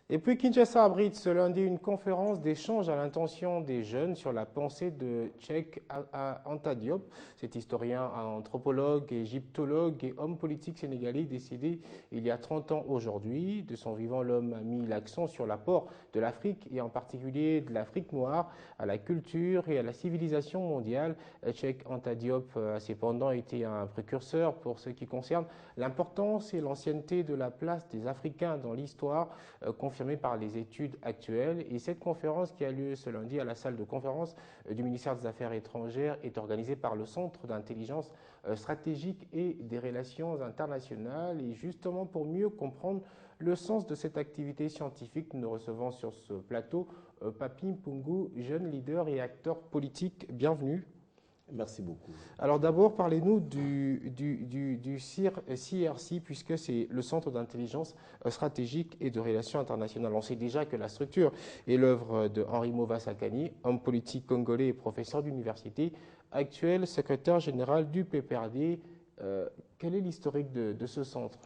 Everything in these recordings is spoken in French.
Et puis Kinshasa abrite ce lundi une conférence d'échange à l'intention des jeunes sur la pensée de Cheikh Anta Diop. Cet historien, anthropologue, égyptologue et homme politique sénégalais décédé il y a 30 ans aujourd'hui. De son vivant, l'homme a mis l'accent sur l'apport de l'Afrique et en particulier de l'Afrique noire à la culture et à la civilisation mondiale. Cheikh Anta Diop a cependant été un précurseur pour ce qui concerne l'importance et l'ancienneté de la place des Africains dans l'histoire, confirmée par les études actuelles. Et cette conférence qui a lieu ce lundi à la salle de conférence du ministère des Affaires étrangères est organisée par le Centre d'intelligence stratégique et des relations internationales. Et justement pour mieux comprendre le sens de cette activité scientifique, nous recevons sur ce plateau Papi Mpungu, jeune leader et acteur politique. Bienvenue. Merci beaucoup. Alors d'abord, parlez-nous du CRC, puisque c'est le Centre d'intelligence stratégique et de relations internationales. On sait déjà que la structure est l'œuvre de Henri Mova-Sakani, homme politique congolais et professeur d'université, actuel secrétaire général du PPRD. Quel est l'historique de ce centre?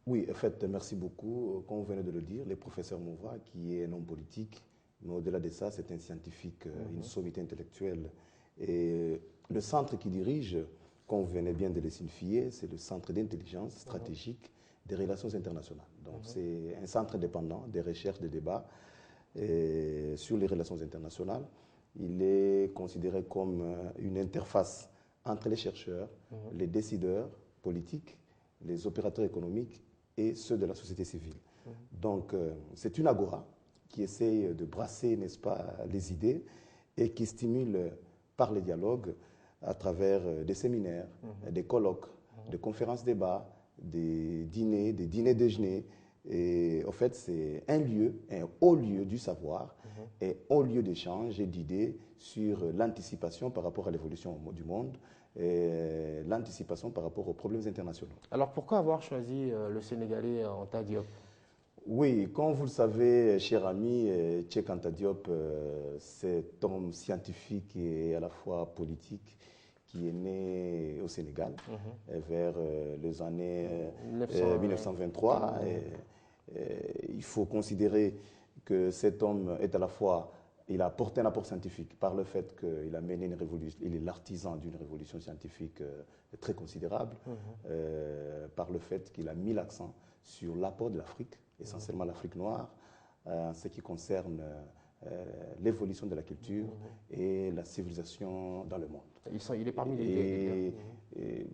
Oui, en fait, merci beaucoup. Comme vous venez de le dire, le professeur Mova, qui est un homme politique, mais au-delà de ça, c'est un scientifique, une sommité intellectuelle. Et le centre qui dirige, comme vous venez bien de le signifier, c'est le Centre d'intelligence stratégique des relations internationales. Donc c'est un centre indépendant de recherche, de débat sur les relations internationales. Il est considéré comme une interface entre les chercheurs, les décideurs politiques, les opérateurs économiques et ceux de la société civile. Donc c'est une agora qui essaye de brasser, n'est-ce pas, les idées et qui stimule par les dialogues à travers des séminaires, des colloques, des conférences débats, des dîners déjeuners. Et en fait, c'est un lieu, un haut lieu du savoir et haut lieu d'échange et d'idées sur l'anticipation par rapport à l'évolution du monde et l'anticipation par rapport aux problèmes internationaux. Alors pourquoi avoir choisi le Sénégalais Anta Diop? Oui, comme vous le savez, cher ami, Cheikh Anta Diop, cet homme scientifique et à la fois politique qui est né au Sénégal vers les années 1923. Il faut considérer que cet homme est à la fois, il a apporté un apport scientifique par le fait qu'il a mené une révolution, il est l'artisan d'une révolution scientifique très considérable, par le fait qu'il a mis l'accent sur l'apport de l'Afrique, essentiellement l'Afrique noire, en ce qui concerne l'évolution de la culture et la civilisation dans le monde. Il est parmi les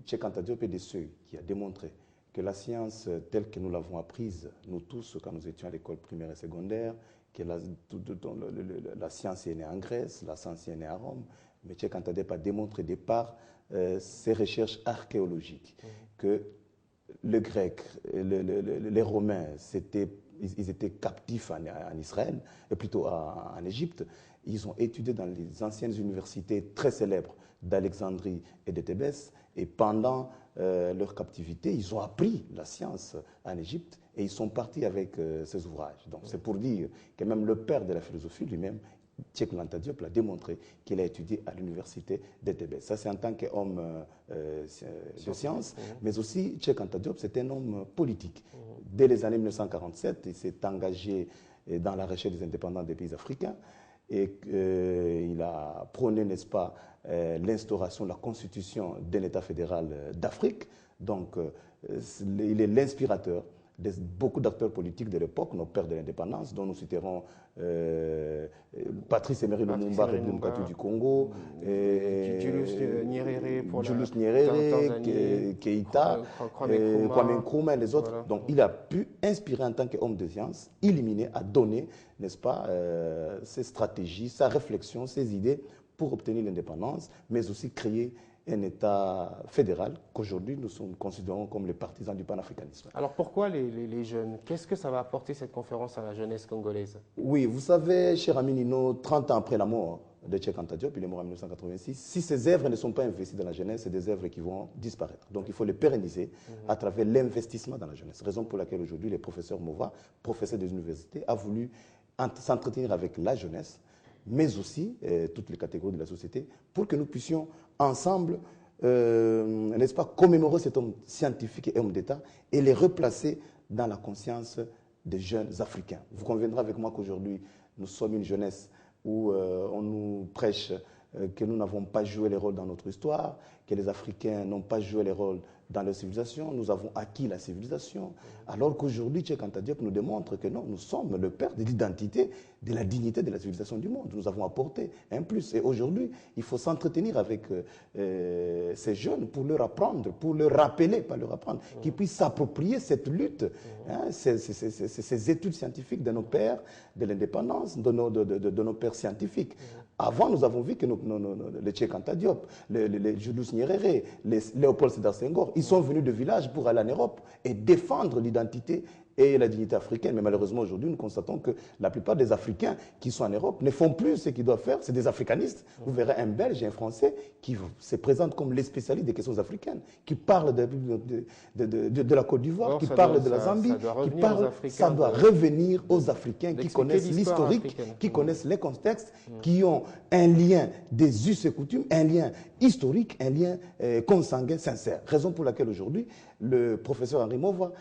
Cheikh Anta Diop est de ceux qui a démontré que la science telle que nous l'avons apprise, nous tous, quand nous étions à l'école primaire et secondaire, que la science est née en Grèce, la science est née à Rome, mais Cheikh Anta Diop a démontré de par ses recherches archéologiques que le grec, les Romains, ils étaient captifs en Israël, et plutôt en Égypte. Ils ont étudié dans les anciennes universités très célèbres d'Alexandrie et de Thébès. Et pendant leur captivité, ils ont appris la science en Égypte et ils sont partis avec ces ouvrages. Donc c'est pour dire que même le père de la philosophie lui-même, Cheikh Anta Diop, l'a démontré qu'il a étudié à l'université de Thébès. Ça, c'est en tant qu'homme de science, mais aussi Cheikh Anta Diop, c'est un homme politique. Dès les années 1947, il s'est engagé dans la recherche des indépendants des pays africains et il a prôné, n'est-ce pas, l'instauration, la constitution d'un État fédéral d'Afrique. Donc, il est l'inspirateur de beaucoup d'acteurs politiques de l'époque, nos pères de l'indépendance, dont nous citerons Patrice Emery Lumumba, République démocratique du Congo, Julius Nyerere pour Julius la Nyerere, Tanzanie, Keïta, Kwame Nkrumah et les autres. Voilà. Donc il a pu inspirer en tant qu'homme de science, illuminer, à donner, n'est-ce pas, ses stratégies, sa réflexion, ses idées pour obtenir l'indépendance, mais aussi créer un État fédéral qu'aujourd'hui nous considérons comme les partisans du panafricanisme. Alors pourquoi les jeunes? Qu'est-ce que ça va apporter cette conférence à la jeunesse congolaise? Oui, vous savez, cher ami Nino, 30 ans après la mort de Cheikh Anta Diop, il est mort en 1986, si ces œuvres ne sont pas investies dans la jeunesse, c'est des œuvres qui vont disparaître. Donc il faut les pérenniser à travers l'investissement dans la jeunesse. Raison pour laquelle aujourd'hui le professeur Mova, professeur des universités, a voulu s'entretenir avec la jeunesse, mais aussi toutes les catégories de la société, pour que nous puissions ensemble, n'est-ce pas, commémorer cet homme scientifique et homme d'État et les replacer dans la conscience des jeunes Africains. Vous conviendrez avec moi qu'aujourd'hui, nous sommes une jeunesse où on nous prêche que nous n'avons pas joué les rôles dans notre histoire, que les Africains n'ont pas joué les rôles dans leur civilisation, nous avons acquis la civilisation, alors qu'aujourd'hui, Cheikh Anta Diop nous démontre que non, nous sommes le père de l'identité, de la dignité de la civilisation du monde. Nous avons apporté un plus. Et aujourd'hui, il faut s'entretenir avec ces jeunes pour leur apprendre, pour leur rappeler, pas leur apprendre, qu'ils puissent s'approprier cette lutte, hein, ces études scientifiques de nos pères, de l'indépendance, de nos pères scientifiques. Avant, nous avons vu que les Cheikh Anta Diop, les Julius Nyerere, les Léopold Sédar Senghor, ils sont venus de villages pour aller en Europe et défendre l'identité et la dignité africaine. Mais malheureusement, aujourd'hui, nous constatons que la plupart des Africains qui sont en Europe ne font plus ce qu'ils doivent faire. C'est des africanistes. Vous verrez un Belge et un Français qui se présentent comme les spécialistes des questions africaines, qui parlent de la Côte d'Ivoire, qui parlent de la Zambie, ça doit revenir aux Africains qui connaissent l'historique, qui connaissent les contextes, qui ont un lien des us et coutumes, un lien historique, un lien consanguin, sincère. Raison pour laquelle aujourd'hui, le professeur Henri Mauva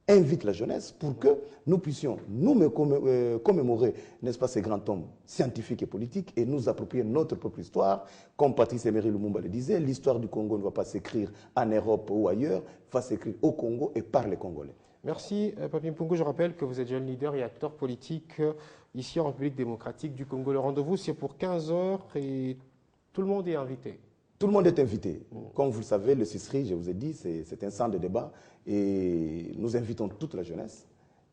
invite la jeunesse pour que nous puissions nous commémorer, n'est-ce pas, ces grands hommes scientifiques et politiques et nous approprier notre propre histoire. Comme Patrice Emery Lumumba le disait, l'histoire du Congo ne va pas s'écrire en Europe ou ailleurs, va s'écrire au Congo et par les Congolais. Merci, Papy Mpungu. Je rappelle que vous êtes jeune leader et acteur politique ici en République démocratique du Congo. Le rendez-vous, c'est pour 15 h et tout le monde est invité. Tout le monde est invité. Comme vous le savez, le CISRI, je vous ai dit, c'est un centre de débat et nous invitons toute la jeunesse,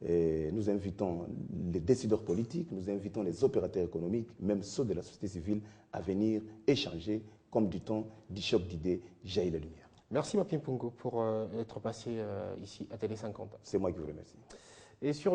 et nous invitons les décideurs politiques, nous invitons les opérateurs économiques, même ceux de la société civile, à venir échanger, comme dit-on, du choc d'idées jaillit la lumière. Merci, Papy Mpungu, pour être passé ici à Télé 50. C'est moi qui vous remercie. Et sur le